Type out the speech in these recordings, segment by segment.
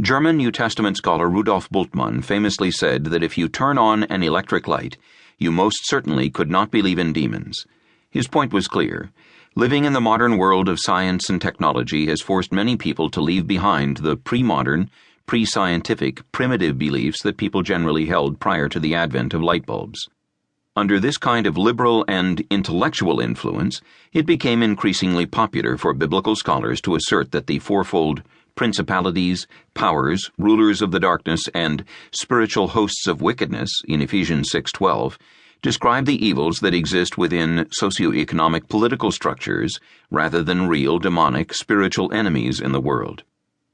German New Testament scholar Rudolf Bultmann famously said that if you turn on an electric light, you most certainly could not believe in demons. His point was clear. Living in the modern world of science and technology has forced many people to leave behind the pre-modern, pre-scientific, primitive beliefs that people generally held prior to the advent of light bulbs. Under this kind of liberal and intellectual influence, it became increasingly popular for biblical scholars to assert that the fourfold principalities, powers, rulers of the darkness, and spiritual hosts of wickedness in Ephesians 6:12 describe the evils that exist within socioeconomic political structures rather than real demonic spiritual enemies in the world.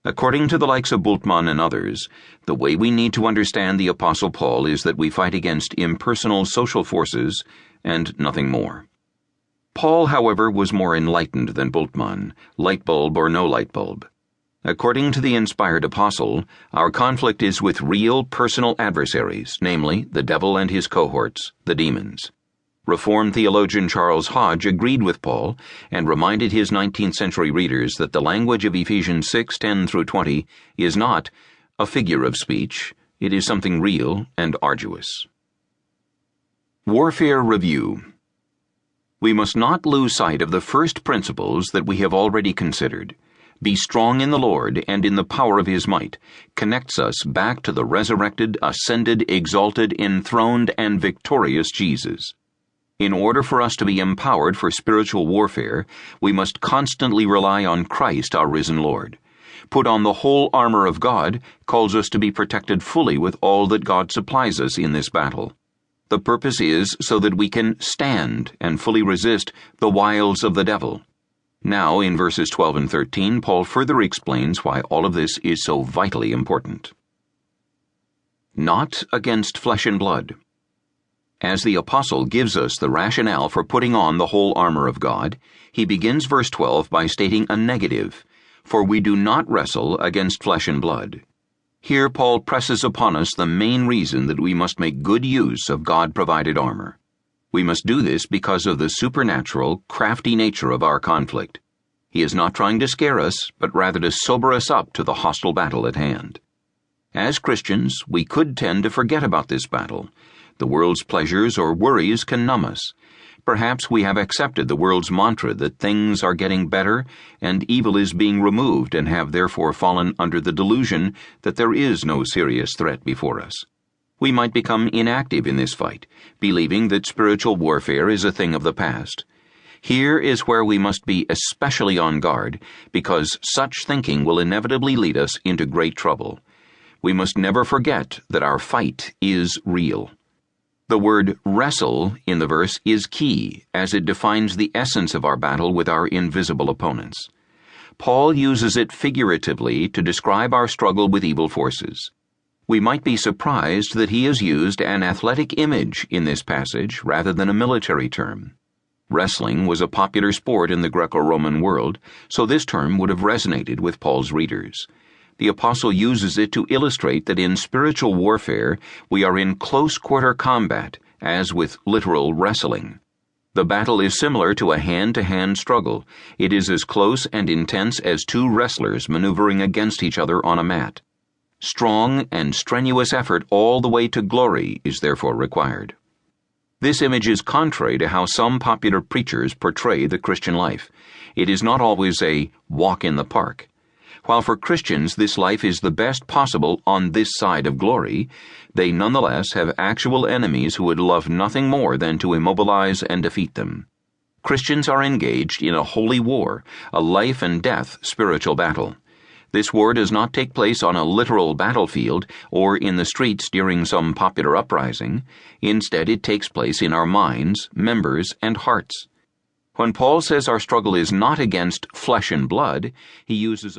According to the likes of Bultmann and others, the way we need to understand the Apostle Paul is that we fight against impersonal social forces and nothing more. Paul, however, was more enlightened than Bultmann, light bulb or no light bulb. According to the inspired apostle, our conflict is with real personal adversaries, namely the devil and his cohorts, the demons. Reformed theologian Charles Hodge agreed with Paul and reminded his 19th century readers that the language of Ephesians 6:10-20 is not a figure of speech, it is something real and arduous. Warfare Review. We must not lose sight of the first principles that we have already considered. Be strong in the Lord and in the power of his might connects us back to the resurrected, ascended, exalted, enthroned, and victorious Jesus. In order for us to be empowered for spiritual warfare, we must constantly rely on Christ, our risen Lord. Put on the whole armor of God calls us to be protected fully with all that God supplies us in this battle. The purpose is so that we can stand and fully resist the wiles of the devil. Now, in verses 12 and 13, Paul further explains why all of this is so vitally important. Not against flesh and blood. As the apostle gives us the rationale for putting on the whole armor of God, he begins verse 12 by stating a negative, for we do not wrestle against flesh and blood. Here Paul presses upon us the main reason that we must make good use of God-provided armor. We must do this because of the supernatural, crafty nature of our conflict. He is not trying to scare us, but rather to sober us up to the hostile battle at hand. As Christians, we could tend to forget about this battle. The world's pleasures or worries can numb us. Perhaps we have accepted the world's mantra that things are getting better and evil is being removed and have therefore fallen under the delusion that there is no serious threat before us. We might become inactive in this fight, believing that spiritual warfare is a thing of the past. Here is where we must be especially on guard, because such thinking will inevitably lead us into great trouble. We must never forget that our fight is real. The word wrestle in the verse is key, as it defines the essence of our battle with our invisible opponents. Paul uses it figuratively to describe our struggle with evil forces. We might be surprised that he has used an athletic image in this passage rather than a military term. Wrestling was a popular sport in the Greco-Roman world, so this term would have resonated with Paul's readers. The apostle uses it to illustrate that in spiritual warfare we are in close-quarter combat, as with literal wrestling. The battle is similar to a hand-to-hand struggle. It is as close and intense as two wrestlers maneuvering against each other on a mat. Strong and strenuous effort all the way to glory is therefore required. This image is contrary to how some popular preachers portray the Christian life. It is not always a walk in the park. While for Christians this life is the best possible on this side of glory, they nonetheless have actual enemies who would love nothing more than to immobilize and defeat them. Christians are engaged in a holy war, a life and death spiritual battle. This war does not take place on a literal battlefield or in the streets during some popular uprising. Instead, it takes place in our minds, members, and hearts. When Paul says our struggle is not against flesh and blood, he uses a